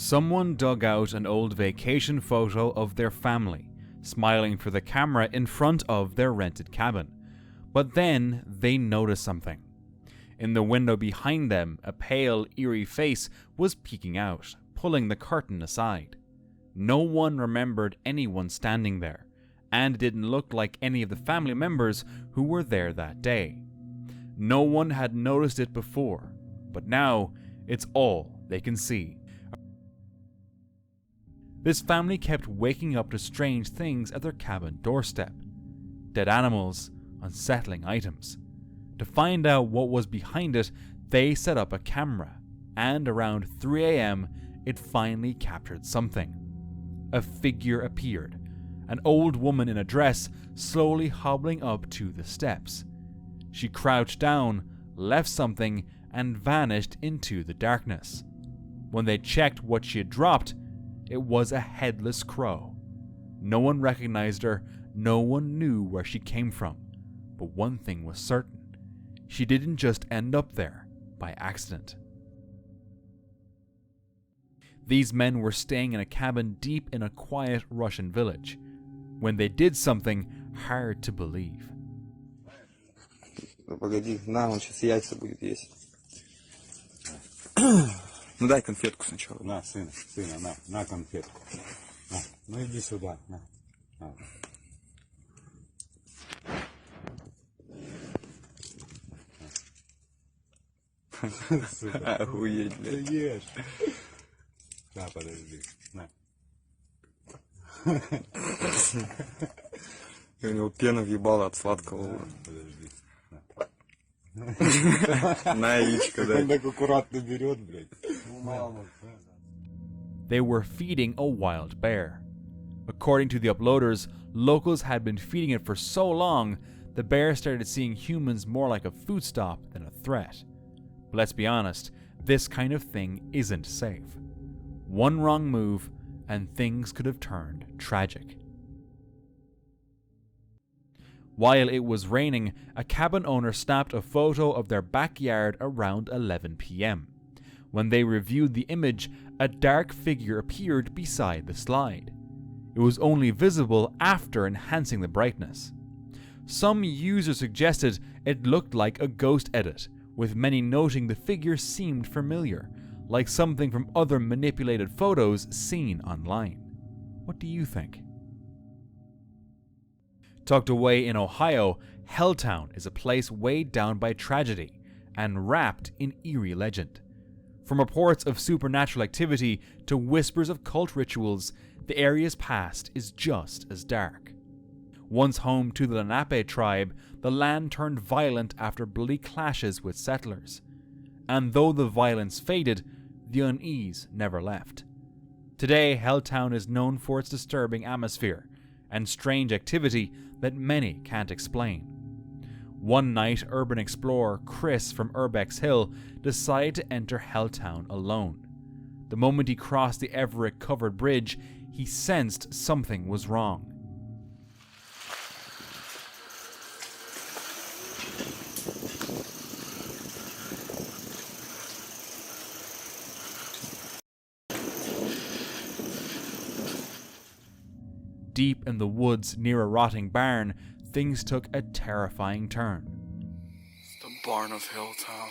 Someone dug out an old vacation photo of their family, smiling for the camera in front of their rented cabin. But then they noticed something. In the window behind them, a pale, eerie face was peeking out, pulling the curtain aside. No one remembered anyone standing there, and it didn't look like any of the family members who were there that day. No one had noticed it before, but now it's all they can see. This family kept waking up to strange things at their cabin doorstep. Dead animals, unsettling items. To find out what was behind it, they set up a camera, and around 3 a.m. it finally captured something. A figure appeared, an old woman in a dress slowly hobbling up to the steps. She crouched down, left something, and vanished into the darkness. When they checked what she had dropped, it was a headless crow. No one recognized her, no one knew where she came from. But one thing was certain. She didn't just end up there by accident. These men were staying in a cabin deep in a quiet Russian village, when they did something hard to believe. Погоди, на, он сейчас яйца будет есть. Ну дай конфетку сначала. На, сына, на конфетку. На, ну иди сюда, на. Охуеть, блядь. Ты ешь. На, подожди, на. И у него пена въебала от сладкого. Подожди. На яичко, да. Он так аккуратно берет, блядь. They were feeding a wild bear. According to the uploaders, locals had been feeding it for so long, the bear started seeing humans more like a food stop than a threat. But let's be honest, this kind of thing isn't safe. One wrong move, and things could have turned tragic. While it was raining, a cabin owner snapped a photo of their backyard around 11 p.m. When they reviewed the image, a dark figure appeared beside the slide. It was only visible after enhancing the brightness. Some users suggested it looked like a ghost edit, with many noting the figure seemed familiar, like something from other manipulated photos seen online. What do you think? Tucked away in Ohio, Helltown is a place weighed down by tragedy and wrapped in eerie legend. From reports of supernatural activity to whispers of cult rituals, the area's past is just as dark. Once home to the Lenape tribe, the land turned violent after bloody clashes with settlers. And though the violence faded, the unease never left. Today, Helltown is known for its disturbing atmosphere and strange activity that many can't explain. One night, urban explorer Chris from Urbex Hill decided to enter Helltown alone. The moment he crossed the Everett-covered bridge, he sensed something was wrong. Deep in the woods near a rotting barn, things took a terrifying turn. The barn of Helltown.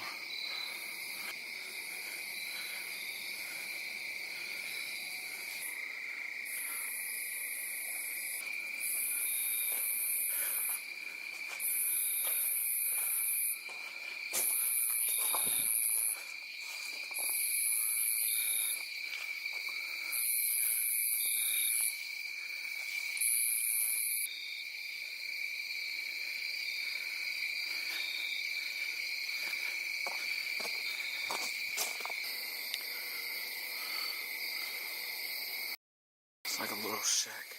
It's like a little shack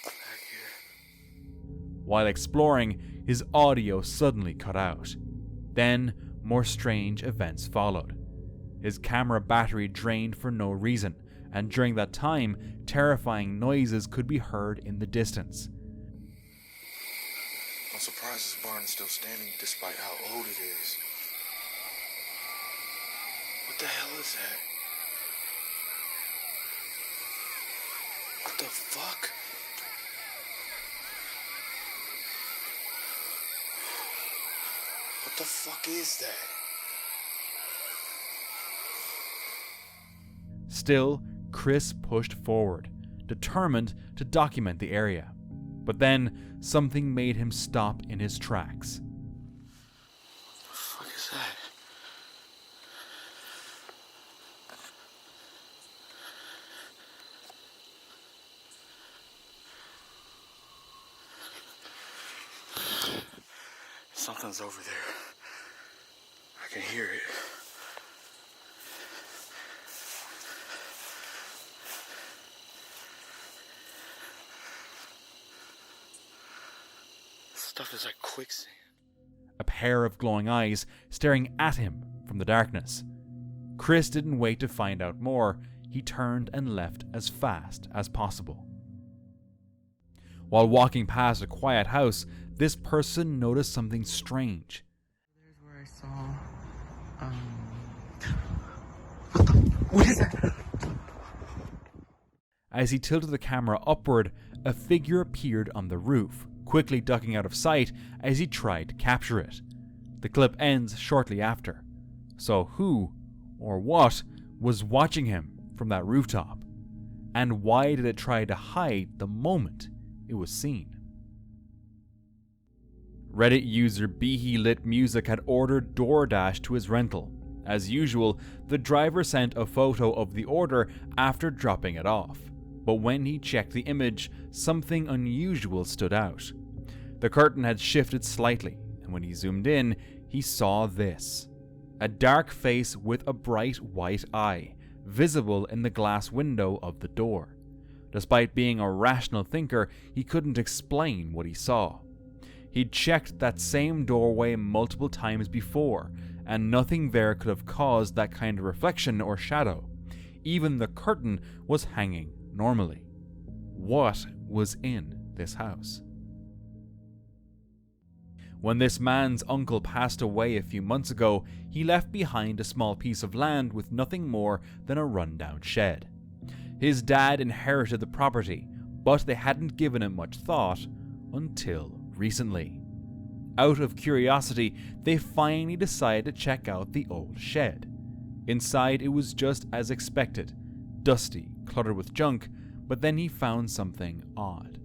back here. While exploring, his audio suddenly cut out. Then, more strange events followed. His camera battery drained for no reason, and during that time, terrifying noises could be heard in the distance. I'm surprised this barn is still standing despite how old it is. What the hell is that? fuck? What the fuck is that? Still, Chris pushed forward, determined to document the area. But then, something made him stop in his tracks. What the fuck is that? Something's over there. I can hear it. Stuff is like quicksand. A pair of glowing eyes staring at him from the darkness. Chris didn't wait to find out more. He turned and left as fast as possible. While walking past a quiet house, this person noticed something strange. There's where I saw, what is that? As he tilted the camera upward, a figure appeared on the roof, quickly ducking out of sight as he tried to capture it. The clip ends shortly after. So who, or what, was watching him from that rooftop? And why did it try to hide the moment it was seen? Reddit user Behe Lit Music had ordered DoorDash to his rental. As usual, the driver sent a photo of the order after dropping it off. But when he checked the image, something unusual stood out. The curtain had shifted slightly, and when he zoomed in, he saw this. A dark face with a bright white eye, visible in the glass window of the door. Despite being a rational thinker, he couldn't explain what he saw. He'd checked that same doorway multiple times before, and nothing there could have caused that kind of reflection or shadow. Even the curtain was hanging normally. What was in this house? When this man's uncle passed away a few months ago, he left behind a small piece of land with nothing more than a rundown shed. His dad inherited the property, but they hadn't given it much thought until recently. Out of curiosity, they finally decided to check out the old shed. Inside, it was just as expected, dusty, cluttered with junk, but then he found something odd.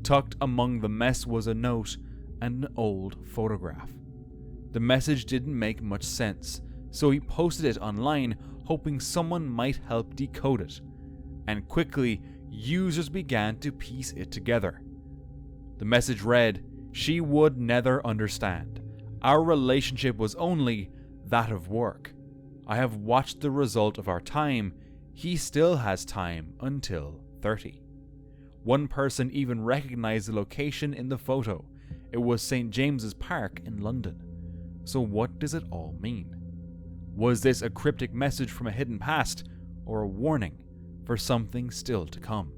Tucked among the mess was a note and an old photograph. The message didn't make much sense, so he posted it online, hoping someone might help decode it. And quickly, users began to piece it together. The message read, "She would never understand. Our relationship was only that of work. I have watched the result of our time. He still has time until 30. One person even recognized the location in the photo. It was St. James's Park in London. So what does it all mean? Was this a cryptic message from a hidden past, or a warning for something still to come?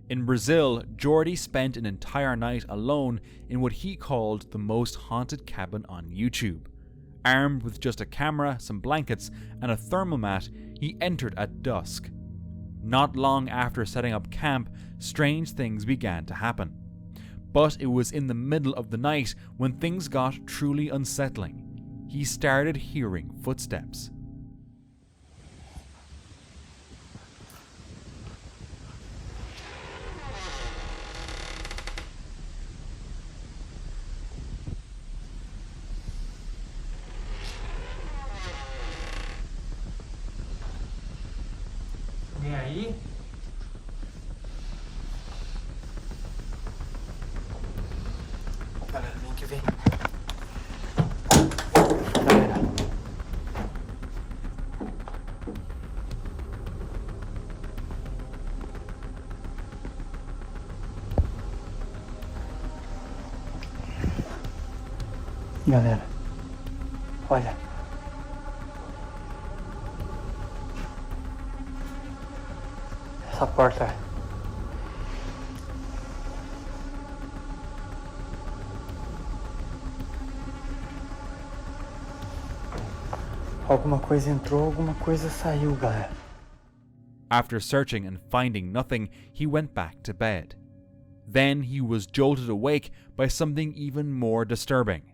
In Brazil, Jordy spent an entire night alone in what he called the most haunted cabin on YouTube. Armed with just a camera, some blankets, and a thermal mat, he entered at dusk. Not long after setting up camp, strange things began to happen. But it was in the middle of the night when things got truly unsettling. He started hearing footsteps. E aí? Galera, vem que vem. Galera. Galera, olha. Essa porta. Alguma coisa entrou, alguma coisa saiu, galera. After searching and finding nothing, he went back to bed. Then he was jolted awake by something even more disturbing.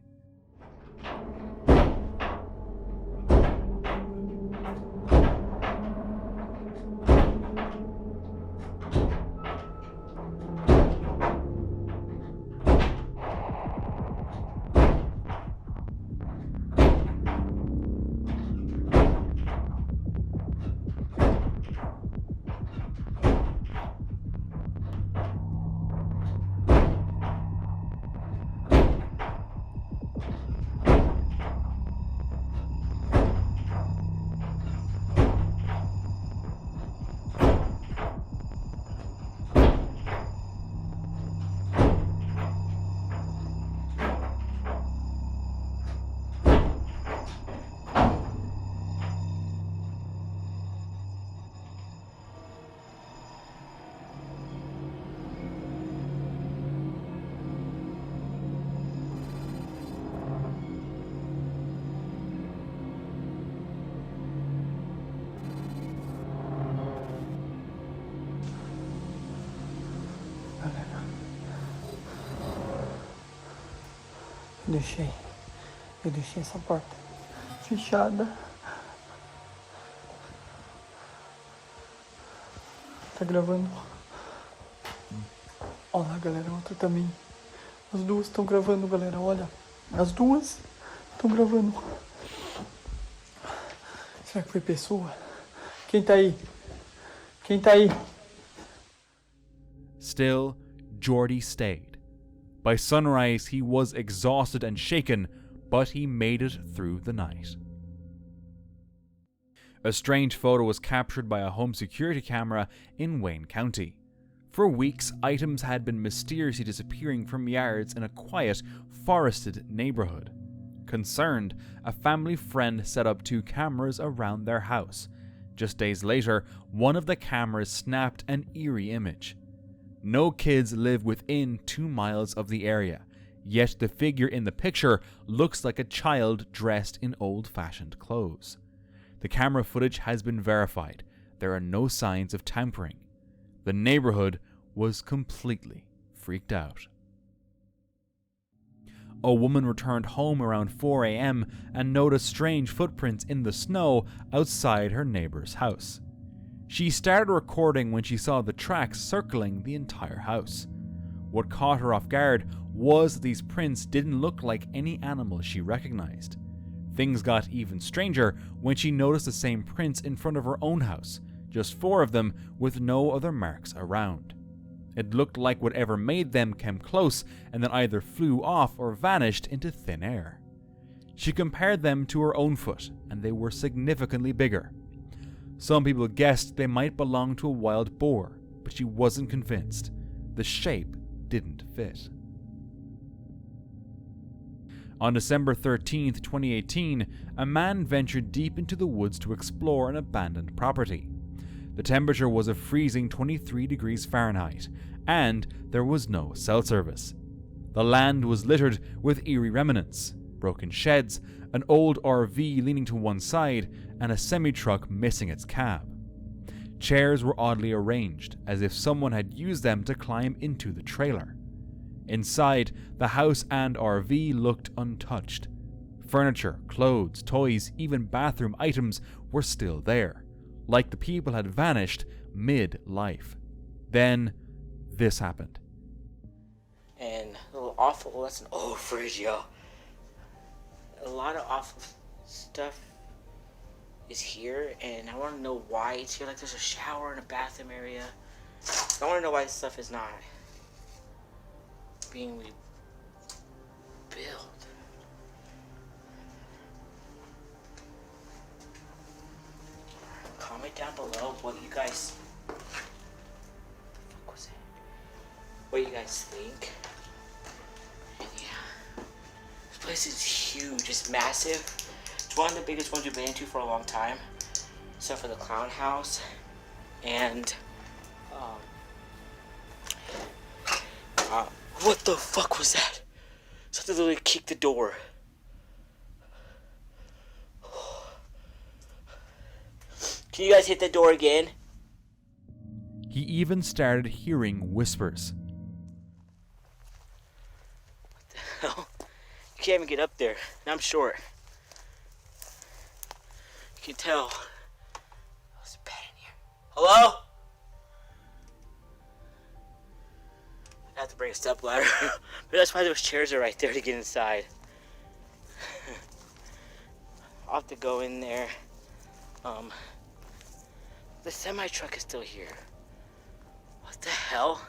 Eu deixei essa porta fechada. Tá gravando? Olha lá, galera, outra também. As duas estão gravando, galera, olha. As duas estão gravando. Será que foi pessoa? Quem tá aí? Quem tá aí? Still, Jordy stayed. By sunrise, he was exhausted and shaken, but he made it through the night. A strange photo was captured by a home security camera in Wayne County. For weeks, items had been mysteriously disappearing from yards in a quiet, forested neighborhood. Concerned, a family friend set up 2 cameras around their house. Just days later, one of the cameras snapped an eerie image. No kids live within 2 miles of the area, yet the figure in the picture looks like a child dressed in old-fashioned clothes. The camera footage has been verified. There are no signs of tampering. The neighborhood was completely freaked out. A woman returned home around 4 a.m. and noticed strange footprints in the snow outside her neighbor's house. She started recording when she saw the tracks circling the entire house. What caught her off guard was that these prints didn't look like any animal she recognized. Things got even stranger when she noticed the same prints in front of her own house, just 4 of them with no other marks around. It looked like whatever made them came close and then either flew off or vanished into thin air. She compared them to her own foot, and they were significantly bigger. Some people guessed they might belong to a wild boar, but she wasn't convinced. The shape didn't fit. On December 13th, 2018, a man ventured deep into the woods to explore an abandoned property. The temperature was a freezing 23 degrees Fahrenheit, and there was no cell service. The land was littered with eerie remnants, broken sheds, an old RV leaning to one side, and a semi-truck missing its cab. Chairs were oddly arranged, as if someone had used them to climb into the trailer. Inside, the house and RV looked untouched. Furniture, clothes, toys, even bathroom items were still there, like the people had vanished mid-life. Then, this happened. And a little awful, that's an old fridge, yo. A lot of awful stuff is here, and I want to know why it's here. Like, there's a shower and a bathroom area. I want to know why this stuff is not being rebuilt. Comment down below what you guys... what you guys think. And yeah, this place is huge. It's massive. It's one of the biggest ones we've been into for a long time, except for the clown house. And what the fuck was that? Something literally kicked the door. Can you guys hit the door again? He even started hearing whispers. What the hell? You can't even get up there, and I'm short. You can tell. There's a bed in here. Hello? I have to bring a step ladder. But that's why those chairs are right there to get inside. I'll have to go in there. The semi-truck is still here. What the hell?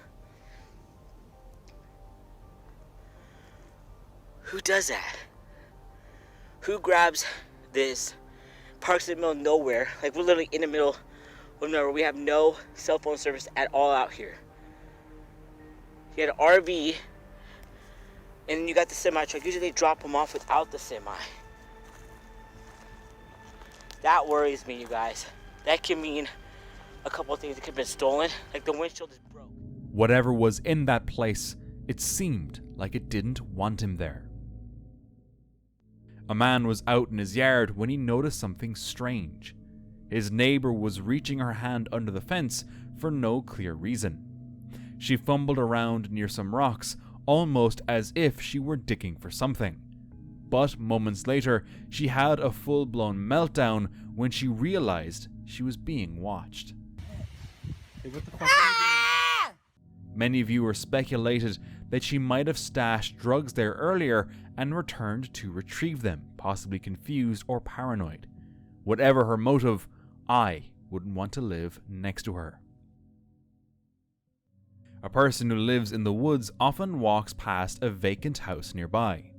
Who does that? Who grabs this, parks in the middle of nowhere? Like, we're literally in the middle of nowhere. We have no cell phone service at all out here. You had an RV, and then you got the semi-truck. Usually they drop them off without the semi. That worries me, you guys. That can mean a couple of things. It could have been stolen, like the windshield is broke. Whatever was in that place, it seemed like it didn't want him there. A man was out in his yard when he noticed something strange. His neighbor was reaching her hand under the fence for no clear reason. She fumbled around near some rocks, almost as if she were digging for something. But moments later, she had a full-blown meltdown when she realized she was being watched. Many viewers speculated that she might have stashed drugs there earlier and returned to retrieve them, possibly confused or paranoid. Whatever her motive, I wouldn't want to live next to her. A person who lives in the woods often walks past a vacant house nearby.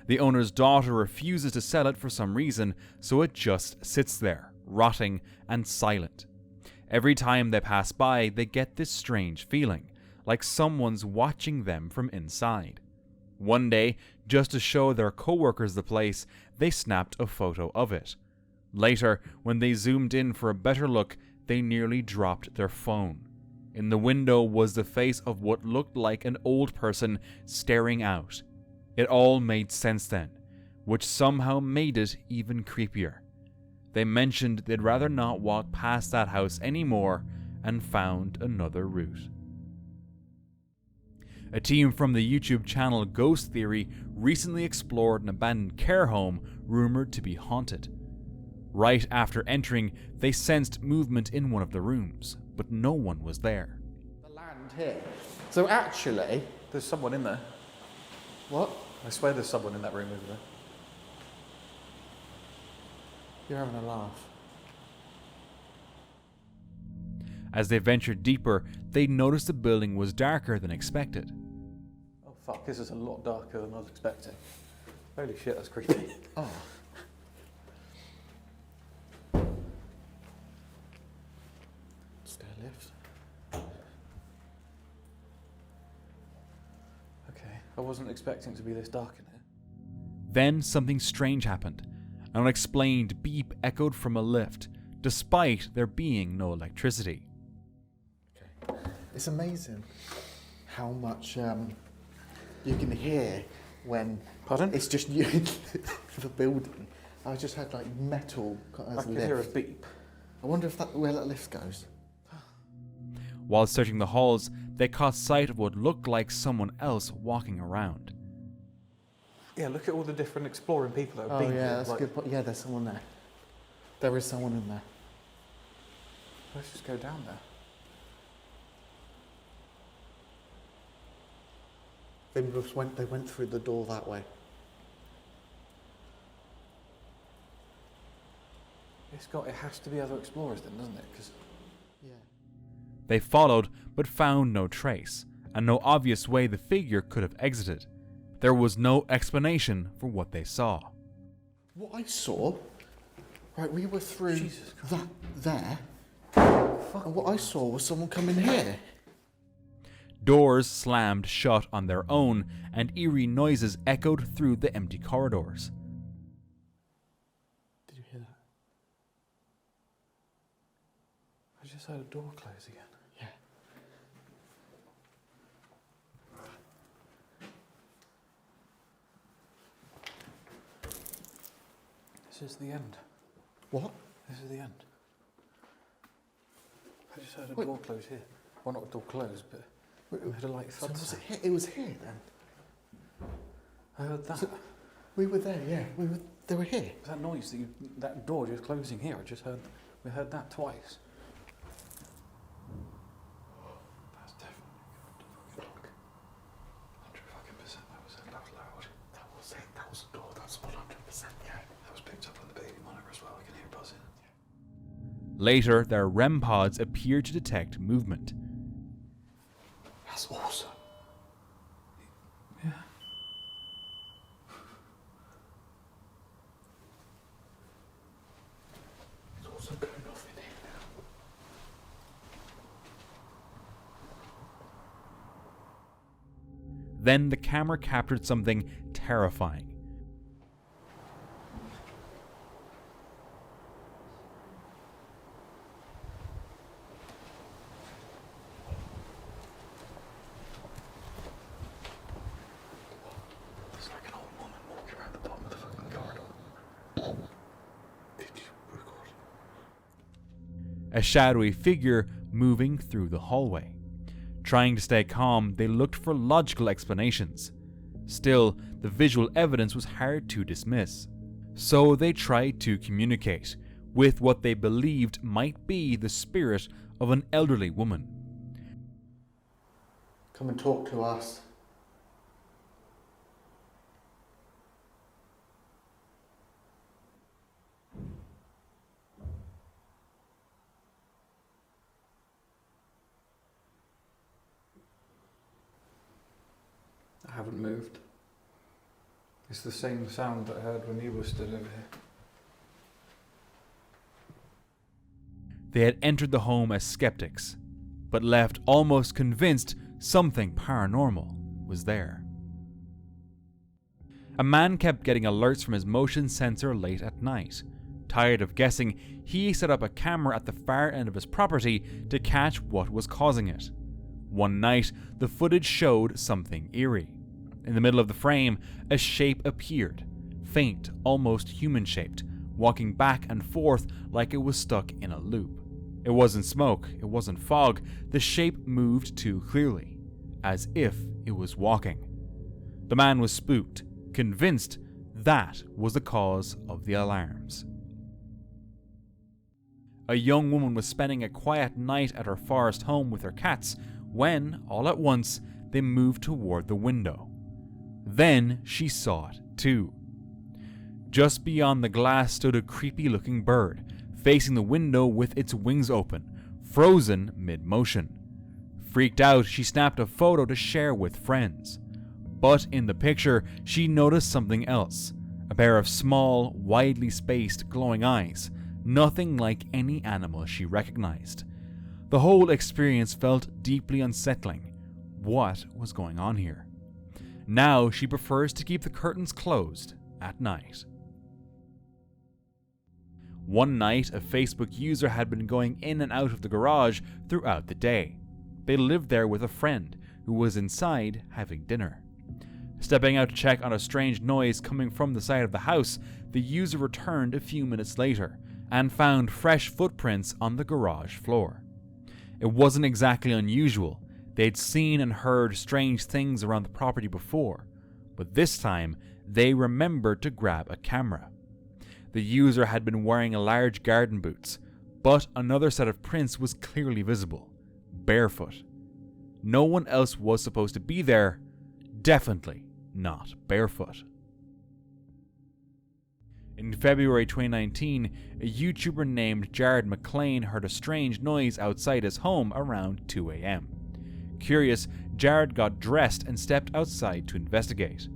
The owner's daughter refuses to sell it for some reason, so it just sits there, rotting and silent. Every time they pass by, they get this strange feeling, like someone's watching them from inside. One day, just to show their co-workers the place, they snapped a photo of it. Later, when they zoomed in for a better look, they nearly dropped their phone. In the window was the face of what looked like an old person staring out. It all made sense then, which somehow made it even creepier. They mentioned they'd rather not walk past that house anymore and found another route. A team from the YouTube channel Ghost Theory recently explored an abandoned care home rumored to be haunted. Right after entering, they sensed movement in one of the rooms, but no one was there. The land here. So actually, There's someone in there. what? I swear there's someone in that room over there. You're having a laugh. As they ventured deeper, they noticed the building was darker than expected. Oh fuck, this is a lot darker than I was expecting. Holy shit, that's creepy. Oh. Stair lift. Okay, I wasn't expecting it to be this dark in here. Then something strange happened. An unexplained beep echoed from a lift, despite there being no electricity. Okay. It's amazing how much you can hear when Pardon? it's just you in the building. I just had like metal as I a can lift. hear a beep. I wonder if where that lift goes. While searching the halls, they caught sight of what looked like someone else walking around. Yeah, look at all the different exploring people that have Oh been yeah, here. that's a good point. Yeah, there's someone there. There is someone in there. Let's just go down there. They went through the door that way. It has to be other explorers then, doesn't it? Because Yeah. They followed, but found no trace, and no obvious way the figure could have exited. There was no explanation for what they saw. What I saw, right, we were through Jesus Christ. that there, and what I saw was someone coming here. Doors slammed shut on their own, and eerie noises echoed through the empty corridors. Did you hear that? I just heard a door close again. Yeah. This is the end. What? This is the end. I just heard a Wait. door close here. Well, not the door closed, but we heard a light thud. So was it here? It was here then? I heard that. So we were there, yeah. They were here. That noise, that door just closing here, we heard that twice. That's definitely the fucking lock. 100% that was it, that was loud. That was it. That was the door. That's 100%, yeah. That was picked up on the baby monitor as well, I can hear it buzzing. Later, their REM pods appeared to detect movement. That's awesome. Yeah. It's also going off in here now. Then the camera captured something terrifying. It's like an old woman walking around the bottom of the fucking corridor. Did you record? A shadowy figure moving through the hallway. Trying to stay calm, they looked for logical explanations. Still, the visual evidence was hard to dismiss. So they tried to communicate with what they believed might be the spirit of an elderly woman. Come and talk to us. I haven't moved. It's the same sound that I heard when you were stood over here. They had entered the home as skeptics, but left almost convinced something paranormal was there. A man kept getting alerts from his motion sensor late at night. Tired of guessing, he set up a camera at the far end of his property to catch what was causing it. One night, the footage showed something eerie. In the middle of the frame, a shape appeared, faint, almost human-shaped, walking back and forth like it was stuck in a loop. It wasn't smoke, it wasn't fog, the shape moved too clearly, as if it was walking. The man was spooked, convinced that was the cause of the alarms. A young woman was spending a quiet night at her forest home with her cats when, all at once, they moved toward the window. Then she saw it, too. Just beyond the glass stood a creepy-looking bird, facing the window with its wings open, frozen mid-motion. Freaked out, she snapped a photo to share with friends. But in the picture, she noticed something else. A pair of small, widely spaced, glowing eyes. Nothing like any animal she recognized. The whole experience felt deeply unsettling. What was going on here? Now she prefers to keep the curtains closed at night. One night, a Facebook user had been going in and out of the garage throughout the day. They lived there with a friend who was inside having dinner. Stepping out to check on a strange noise coming from the side of the house, the user returned a few minutes later and found fresh footprints on the garage floor. It wasn't exactly unusual. They'd seen and heard strange things around the property before, but this time they remembered to grab a camera. The user had been wearing large garden boots, but another set of prints was clearly visible, barefoot. No one else was supposed to be there, definitely not barefoot. In February 2019, a YouTuber named Jared McLean heard a strange noise outside his home around 2 a.m. Curious, Jared got dressed and stepped outside to investigate.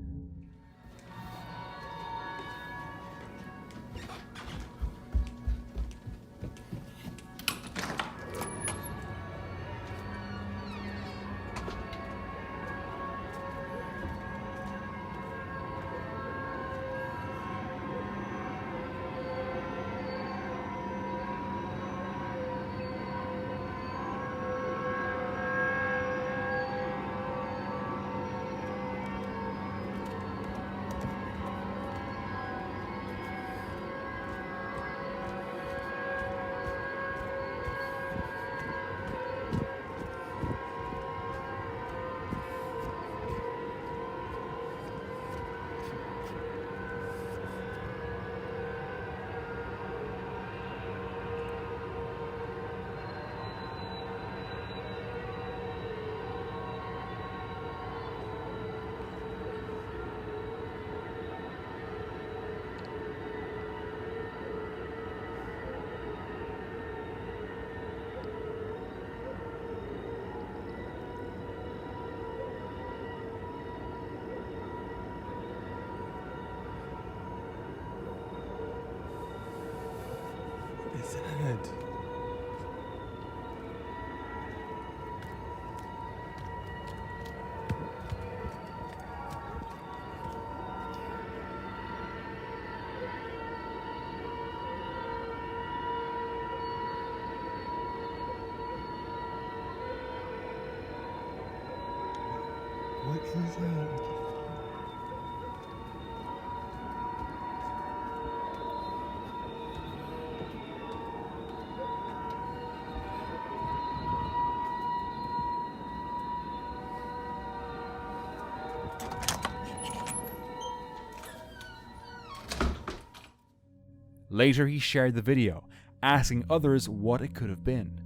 Later, he shared the video, asking others what it could have been.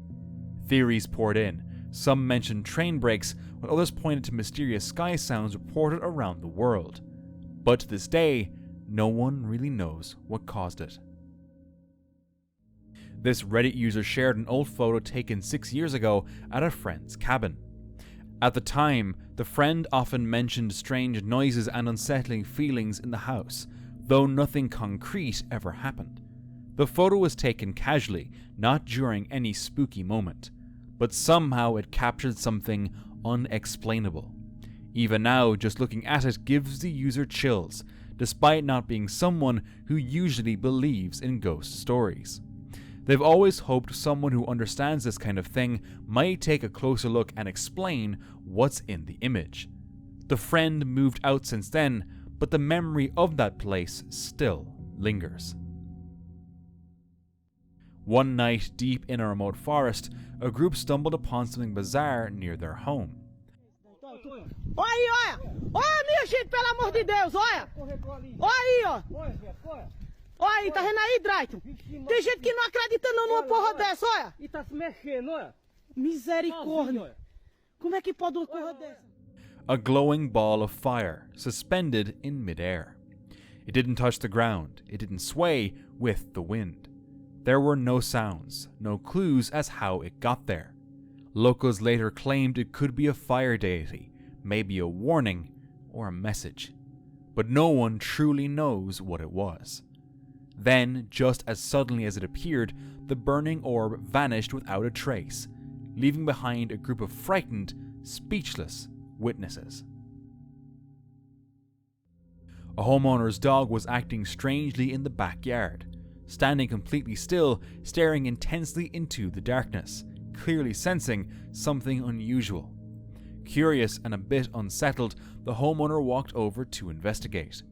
Theories poured in. Some mentioned train brakes, while others pointed to mysterious sky sounds reported around the world. But to this day, no one really knows what caused it. This Reddit user shared an old photo taken 6 years ago at a friend's cabin. At the time, the friend often mentioned strange noises and unsettling feelings in the house, though nothing concrete ever happened. The photo was taken casually, not during any spooky moment, but somehow it captured something unexplainable. Even now, just looking at it gives the user chills, despite not being someone who usually believes in ghost stories. They've always hoped someone who understands this kind of thing might take a closer look and explain what's in the image. The friend moved out since then, but the memory of that place still lingers. One night, deep in a remote forest, a group stumbled upon something bizarre near their home. Olha aí, olha! Olha, minha gente, pelo amor de Deus, olha! Olha aí, ó! Olha aí, tá vendo aí, Drayton? Tem gente que não acredita não numa porra dessa, olha! E tá se mexendo, olha! Misericórdia! Como é que pode uma porra dessa? A glowing ball of fire, suspended in midair. It didn't touch the ground, it didn't sway with the wind. There were no sounds, no clues as how it got there. Locals later claimed it could be a fire deity, maybe a warning or a message. But no one truly knows what it was. Then, just as suddenly as it appeared, the burning orb vanished without a trace, leaving behind a group of frightened, speechless witnesses. A homeowner's dog was acting strangely in the backyard, standing completely still, staring intensely into the darkness, clearly sensing something unusual. Curious and a bit unsettled, the homeowner walked over to investigate.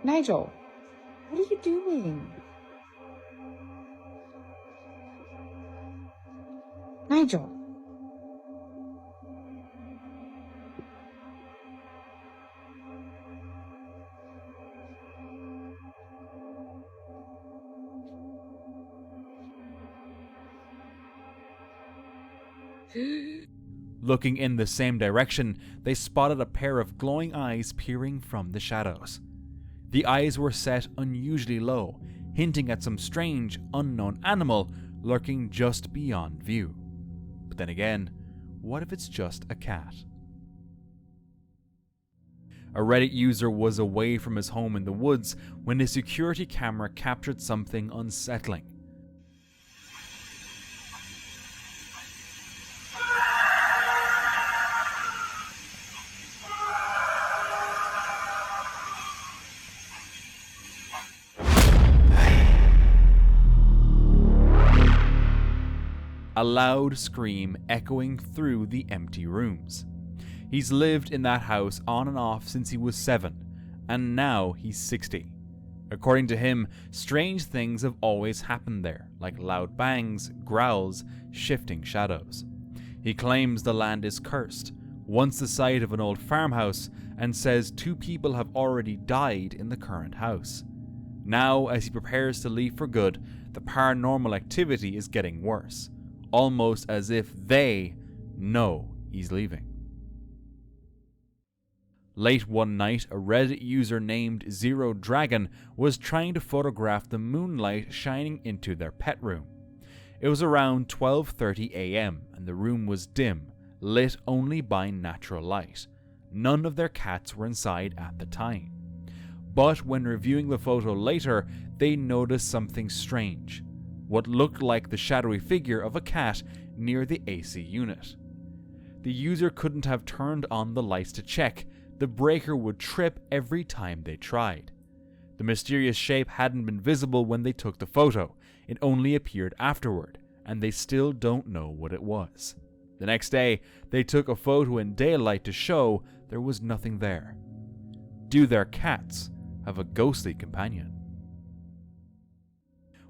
Nigel, what are you doing? Nigel. Looking in the same direction, they spotted a pair of glowing eyes peering from the shadows. The eyes were set unusually low, hinting at some strange, unknown animal lurking just beyond view. But then again, what if it's just a cat? A Reddit user was away from his home in the woods when his security camera captured something unsettling. A loud scream echoing through the empty rooms. He's lived in that house on and off since he was 7, and now he's 60. According to him, strange things have always happened there, like loud bangs, growls, shifting shadows. He claims the land is cursed, once the site of an old farmhouse, and says 2 people have already died in the current house. Now, as he prepares to leave for good, the paranormal activity is getting worse, almost as if they know he's leaving. Late one night, a Reddit user named Zero Dragon was trying to photograph the moonlight shining into their pet room. It was around 12:30 a.m. and the room was dim, lit only by natural light. None of their cats were inside at the time. But when reviewing the photo later, they noticed something strange. What looked like the shadowy figure of a cat near the AC unit. The user couldn't have turned on the lights to check. The breaker would trip every time they tried. The mysterious shape hadn't been visible when they took the photo. It only appeared afterward, and they still don't know what it was. The next day, they took a photo in daylight to show there was nothing there. Do their cats have a ghostly companion?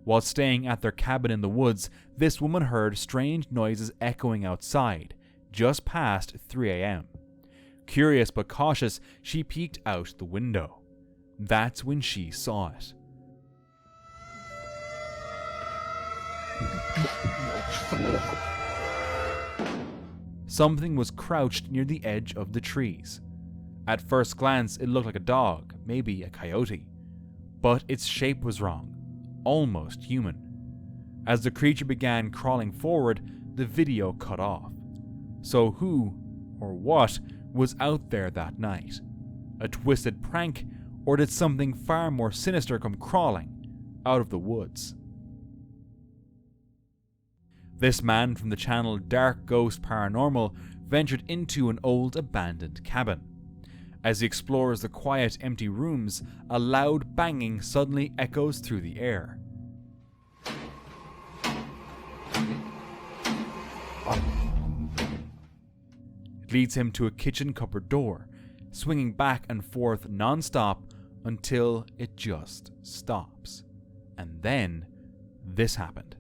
While staying at their cabin in the woods, this woman heard strange noises echoing outside, just past 3 a.m. Curious but cautious, she peeked out the window. That's when she saw it. Something was crouched near the edge of the trees. At first glance, it looked like a dog, maybe a coyote. But its shape was wrong, almost human. As the creature began crawling forward, the video cut off. So who, or what, was out there that night? A twisted prank, or did something far more sinister come crawling out of the woods? This man from the channel Dark Ghost Paranormal ventured into an old abandoned cabin. As he explores the quiet, empty rooms, a loud banging suddenly echoes through the air. It leads him to a kitchen cupboard door, swinging back and forth non-stop until it just stops. And then this happened.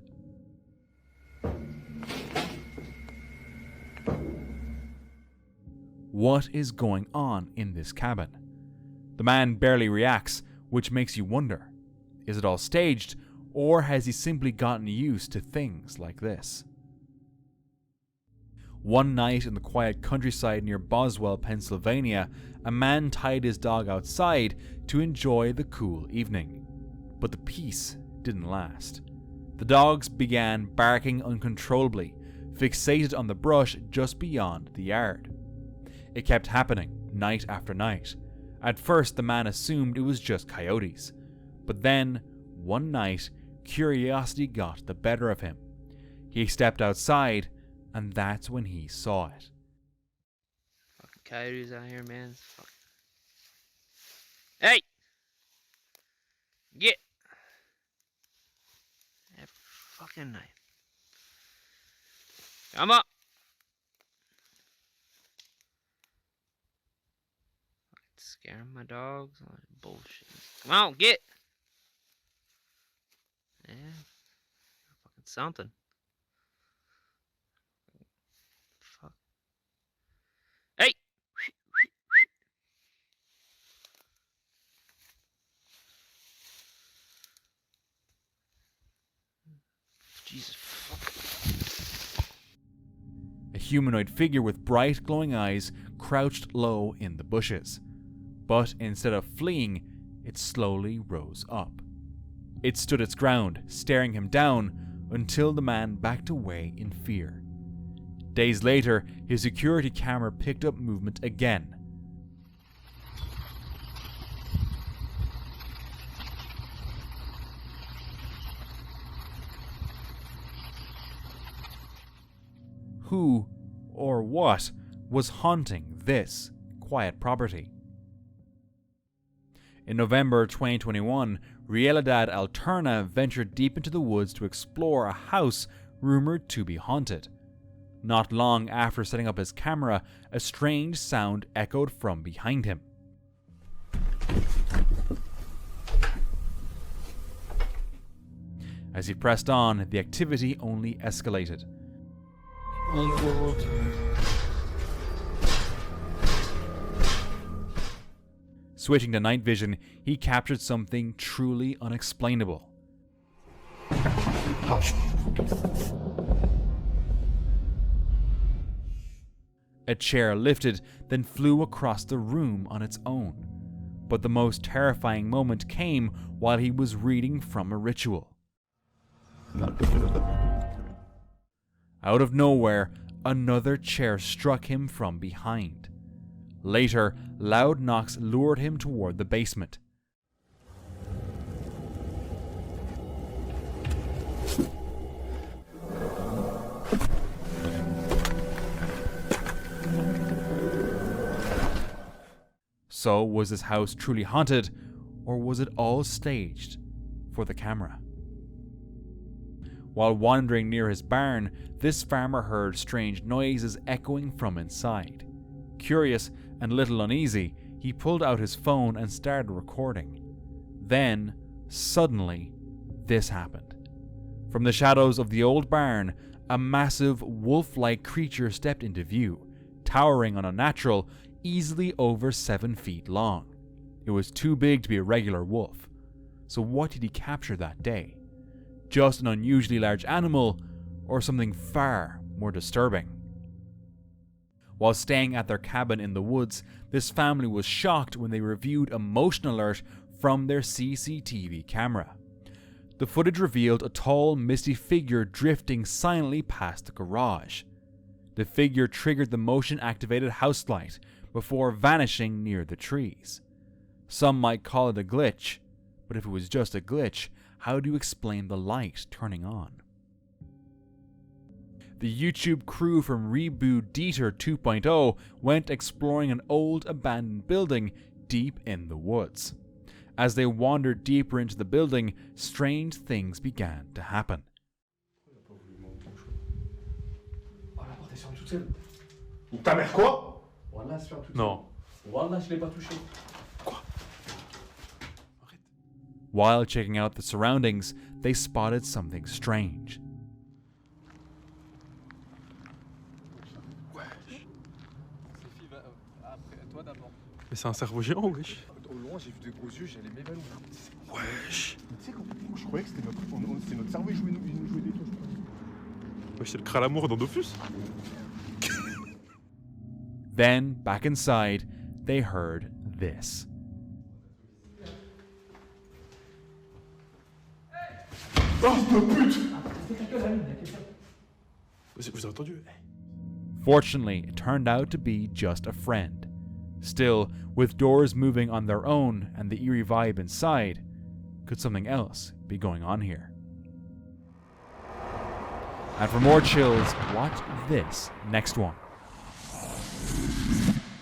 What is going on in this cabin? The man barely reacts, which makes you wonder, is it all staged, or has he simply gotten used to things like this? One night in the quiet countryside near Boswell, Pennsylvania, a man tied his dog outside to enjoy the cool evening. But the peace didn't last. The dogs began barking uncontrollably, fixated on the brush just beyond the yard. It kept happening, night after night. At first, the man assumed it was just coyotes. But then, one night, curiosity got the better of him. He stepped outside, and that's when he saw it. Fucking coyotes out here, man. Fuck. Hey! Get! Every fucking night. Come up! Scaring my dogs? Oh, bullshit. Come on, get! Yeah. Fucking something. Fuck. Hey! Jesus fuck. A humanoid figure with bright, glowing eyes crouched low in the bushes. But instead of fleeing, it slowly rose up. It stood its ground, staring him down, until the man backed away in fear. Days later, his security camera picked up movement again. Who, or what, was haunting this quiet property? In November 2021, Realidad Alterna ventured deep into the woods to explore a house rumored to be haunted. Not long after setting up his camera, a strange sound echoed from behind him. As he pressed on, the activity only escalated. Switching to night vision, he captured something truly unexplainable. A chair lifted, then flew across the room on its own. But the most terrifying moment came while he was reading from a ritual. Out of nowhere, another chair struck him from behind. Later, loud knocks lured him toward the basement. So, was this house truly haunted, or was it all staged for the camera? While wandering near his barn, this farmer heard strange noises echoing from inside. Curious and a little uneasy, he pulled out his phone and started recording. Then, suddenly, this happened. From the shadows of the old barn, a massive wolf-like creature stepped into view, towering on a natural, easily over 7 feet long. It was too big to be a regular wolf. So what did he capture that day? Just an unusually large animal, or something far more disturbing? While staying at their cabin in the woods, this family was shocked when they reviewed a motion alert from their CCTV camera. The footage revealed a tall, misty figure drifting silently past the garage. The figure triggered the motion-activated house light before vanishing near the trees. Some might call it a glitch, but if it was just a glitch, how do you explain the light turning on? The YouTube crew from Reboot Dieter 2.0 went exploring an old abandoned building deep in the woods. As they wandered deeper into the building, strange things began to happen. Ta mère quoi? Non. Wallah, je l'ai pas touché. While checking out the surroundings, they spotted something strange. Mais c'est un cerveau géant, wesh. Au loin, j'ai vu de gros yeux, j'allais m'évanouir. Wesh. Tu sais, je croyais que c'était notre cerveau, il jouait des trucs. Wesh, c'est le crâle-amour dans Dofus. Then, back inside, they heard this. Vous avez entendu? Fortunately, it turned out to be just a friend. Still, with doors moving on their own and the eerie vibe inside, could something else be going on here? And for more chills, watch this next one.